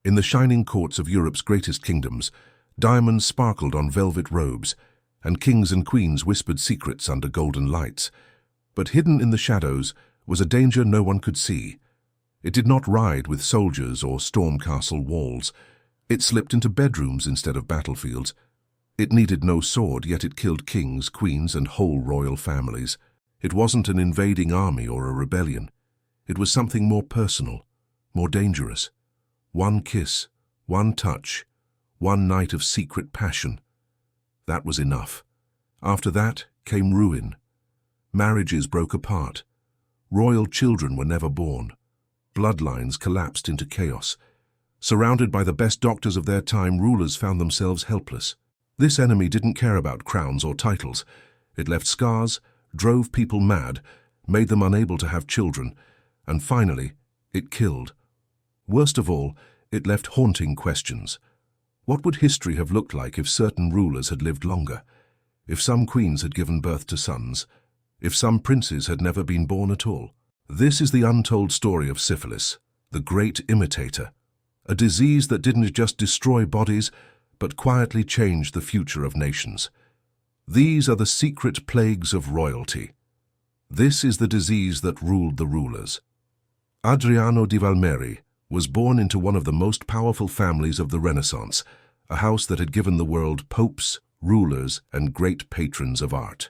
In the shining courts of Europe's greatest kingdoms, diamonds sparkled on velvet robes, and kings and queens whispered secrets under golden lights. But hidden in the shadows was a danger no one could see. It did not ride with soldiers or storm castle walls. It slipped into bedrooms instead of battlefields. It needed no sword, yet it killed kings, queens, and whole royal families. It wasn't an invading army or a rebellion. It was something more personal, more dangerous. One kiss, one touch, one night of secret passion. That was enough. After that came ruin. Marriages broke apart. Royal children were never born. Bloodlines collapsed into chaos. Surrounded by the best doctors of their time, rulers found themselves helpless. This enemy didn't care about crowns or titles. It left scars, drove people mad, made them unable to have children, and finally, it killed. Worst of all, it left haunting questions. What would history have looked like if certain rulers had lived longer? If some queens had given birth to sons? If some princes had never been born at all? This is the untold story of syphilis, the great imitator, a disease that didn't just destroy bodies, but quietly changed the future of nations. These are the secret plagues of royalty. This is the disease that ruled the rulers. Adriano di Valmeri was born into one of the most powerful families of the Renaissance, a house that had given the world popes, rulers, and great patrons of art.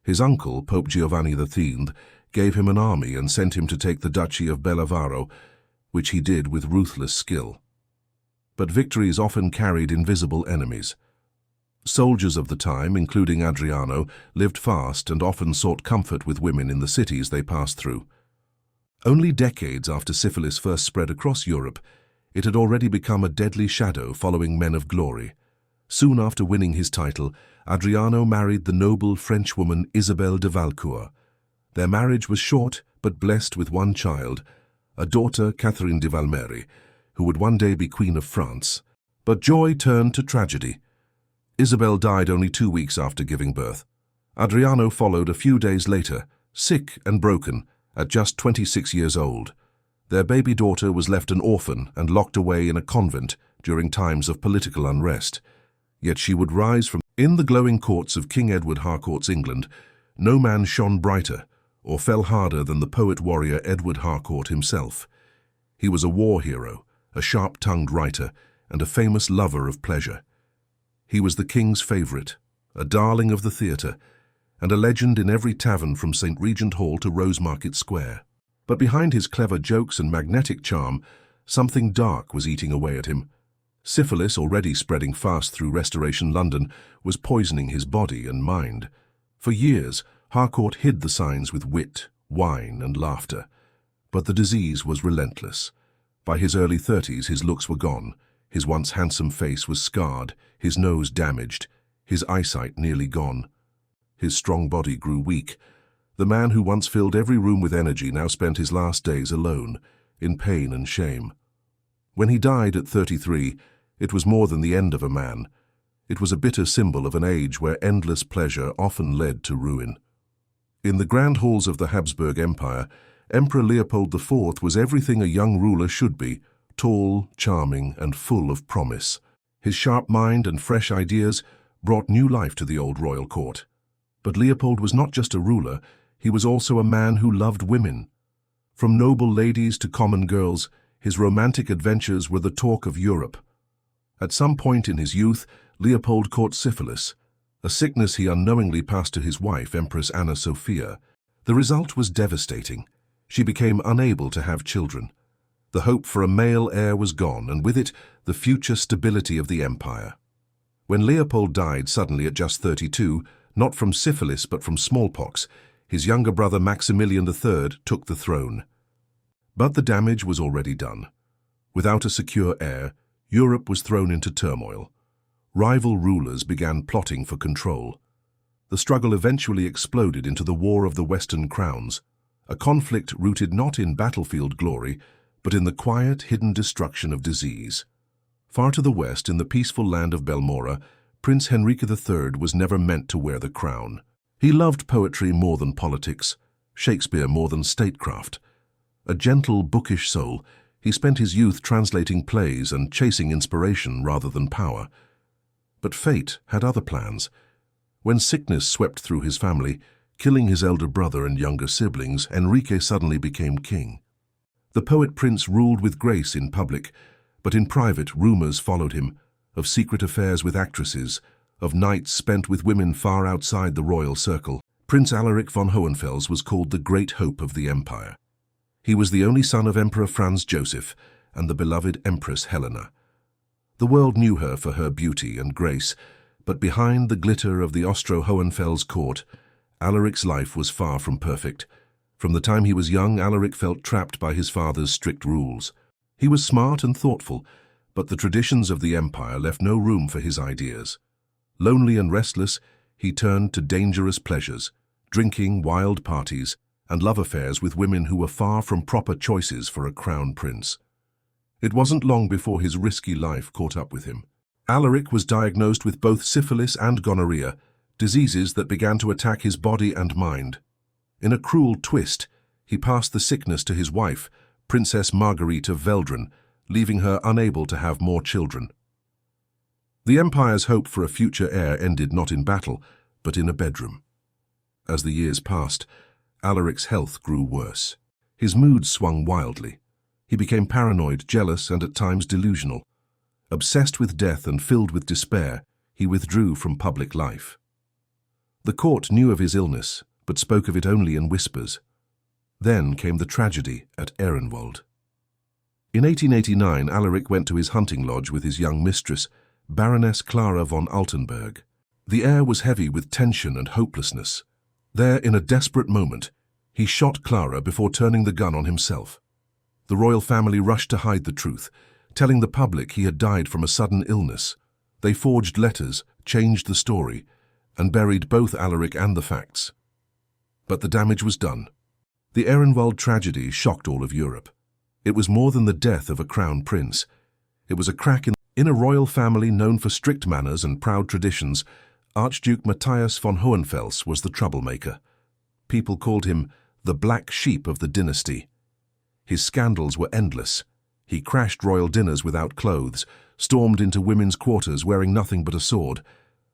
His uncle, Pope Giovanni XIII, gave him an army and sent him to take the Duchy of Bellevaro, which he did with ruthless skill. But victories often carried invisible enemies. Soldiers of the time, including Adriano, lived fast and often sought comfort with women in the cities they passed through. Only decades after syphilis first spread across Europe, it had already become a deadly shadow following men of glory. Soon after winning his title, Adriano married the noble French woman Isabelle de Valcourt. Their marriage was short but blessed with one child, a daughter, Catherine de Valmeri, who would one day be Queen of France. But joy turned to tragedy. Isabelle died only 2 weeks after giving birth. Adriano followed a few days later, sick and broken, at just 26 years old. Their baby daughter was left an orphan and locked away in a convent during times of political unrest. Yet she would rise from... In the glowing courts of King Edward Harcourt's England, no man shone brighter or fell harder than the poet-warrior Edward Harcourt himself. He was a war hero, a sharp-tongued writer, and a famous lover of pleasure. He was the king's favourite, a darling of the theatre, and a legend in every tavern from St. Regent Hall to Rosemarket Square. But behind his clever jokes and magnetic charm, something dark was eating away at him. Syphilis, already spreading fast through Restoration London, was poisoning his body and mind. For years, Harcourt hid the signs with wit, wine, and laughter. But the disease was relentless. By his early 30s, his looks were gone. His once handsome face was scarred, his nose damaged, his eyesight nearly gone. His strong body grew weak. The man who once filled every room with energy now spent his last days alone, in pain and shame. When he died at 33, it was more than the end of a man. It was a bitter symbol of an age where endless pleasure often led to ruin. In the grand halls of the Habsburg Empire, Emperor Leopold IV was everything a young ruler should be, tall, charming, and full of promise. His sharp mind and fresh ideas brought new life to the old royal court. But Leopold was not just a ruler, he was also a man who loved women. From noble ladies to common girls, his romantic adventures were the talk of Europe. At some point in his youth, Leopold caught syphilis, a sickness he unknowingly passed to his wife, Empress Anna Sophia. The result was devastating. She became unable to have children. The hope for a male heir was gone, and with it, the future stability of the empire. When Leopold died suddenly at just 32, not from syphilis but from smallpox, his younger brother Maximilian III took the throne. But the damage was already done. Without a secure heir, Europe was thrown into turmoil. Rival rulers began plotting for control. The struggle eventually exploded into the War of the Western Crowns, a conflict rooted not in battlefield glory, but in the quiet, hidden destruction of disease. Far to the west, in the peaceful land of Belmora, Prince Henrique III was never meant to wear the crown. He loved poetry more than politics, Shakespeare more than statecraft. A gentle, bookish soul, He spent his youth translating plays and chasing inspiration rather than power. But fate had other plans. When sickness swept through his family, killing his elder brother and younger siblings, Enrique suddenly became king. The poet-prince ruled with grace in public, but in private rumors followed him, of secret affairs with actresses, of nights spent with women far outside the royal circle. Prince Alaric von Hohenfels was called the Great Hope of the Empire. He was the only son of Emperor Franz Joseph and the beloved Empress Helena. The world knew her for her beauty and grace, but behind the glitter of the Austro-Hohenfels court, Alaric's life was far from perfect. From the time he was young, Alaric felt trapped by his father's strict rules. He was smart and thoughtful, but the traditions of the empire left no room for his ideas. Lonely and restless, he turned to dangerous pleasures, drinking, wild parties, and love affairs with women who were far from proper choices for a crown prince. It wasn't long before his risky life caught up with him. Alaric was diagnosed with both syphilis and gonorrhea, diseases that began to attack his body and mind. In a cruel twist, he passed the sickness to his wife, Princess Marguerite of Veldren, leaving her unable to have more children. The empire's hope for a future heir ended not in battle, but in a bedroom. As the years passed, Alaric's health grew worse. His mood swung wildly. He became paranoid, jealous, and at times delusional. Obsessed with death and filled with despair, he withdrew from public life. The court knew of his illness, but spoke of it only in whispers. Then came the tragedy at Ehrenwald. In 1889, Alaric went to his hunting lodge with his young mistress, Baroness Clara von Altenburg. The air was heavy with tension and hopelessness. There, in a desperate moment, he shot Clara before turning the gun on himself. The royal family rushed to hide the truth, telling the public he had died from a sudden illness. They forged letters, changed the story, and buried both Alaric and the facts. But the damage was done. The Ehrenwald tragedy shocked all of Europe. It was more than the death of a crown prince. It was a crack in a royal family known for strict manners and proud traditions. Archduke Matthias von Hohenfels was the troublemaker. People called him the black sheep of the dynasty. His scandals were endless. He crashed royal dinners without clothes, stormed into women's quarters wearing nothing but a sword,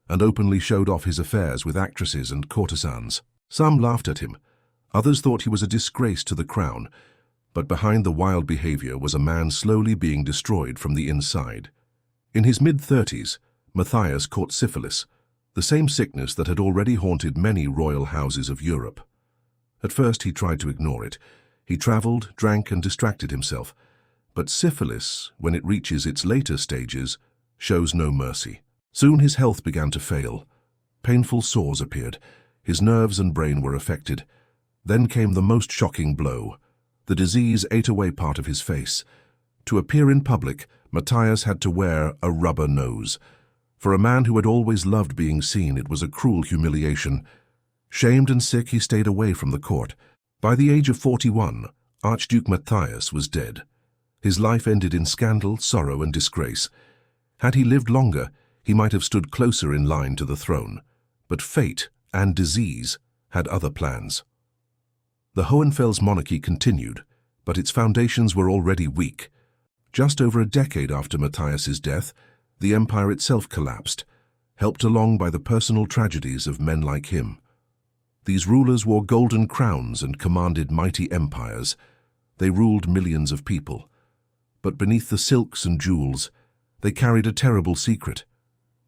and openly showed off his affairs with actresses and courtesans. Some laughed at him. Others thought he was a disgrace to the crown, but behind the wild behavior was a man slowly being destroyed from the inside. In his mid-30s, Matthias caught syphilis, the same sickness that had already haunted many royal houses of Europe. At first he tried to ignore it. He traveled, drank, and distracted himself. But syphilis, when it reaches its later stages, shows no mercy. Soon his health began to fail. Painful sores appeared. His nerves and brain were affected. Then came the most shocking blow. The disease ate away part of his face. To appear in public, Matthias had to wear a rubber nose. For a man who had always loved being seen, it was a cruel humiliation. Shamed and sick, he stayed away from the court. By the age of 41, Archduke Matthias was dead. His life ended in scandal, sorrow, and disgrace. Had he lived longer, he might have stood closer in line to the throne. But fate and disease had other plans. The Hohenfels monarchy continued, but its foundations were already weak. Just over a decade after Matthias's death, the empire itself collapsed, helped along by the personal tragedies of men like him. These rulers wore golden crowns and commanded mighty empires. They ruled millions of people. But beneath the silks and jewels, they carried a terrible secret.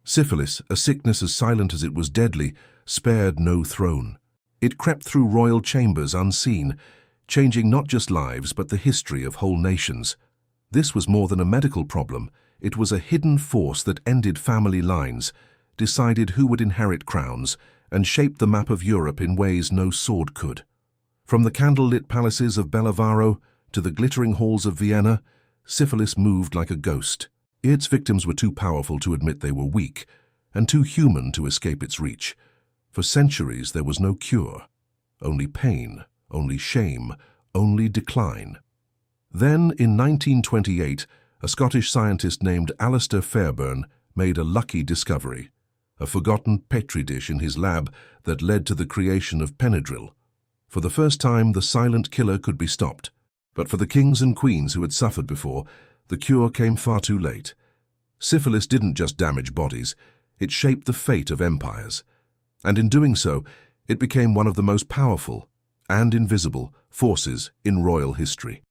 Syphilis, a sickness as silent as it was deadly, spared no throne. It crept through royal chambers unseen, changing not just lives but the history of whole nations. This was more than a medical problem. It was a hidden force that ended family lines, decided who would inherit crowns, and shaped the map of Europe in ways no sword could. From the candle-lit palaces of Bellevaro to the glittering halls of Vienna, syphilis moved like a ghost. Its victims were too powerful to admit they were weak, and too human to escape its reach. For centuries there was no cure. Only pain, only shame, only decline. Then, in 1928, a Scottish scientist named Alistair Fairbairn made a lucky discovery, a forgotten petri dish in his lab that led to the creation of Benadryl. For the first time, the silent killer could be stopped. But for the kings and queens who had suffered before, the cure came far too late. Syphilis didn't just damage bodies, it shaped the fate of empires. And in doing so, it became one of the most powerful and invisible forces in royal history.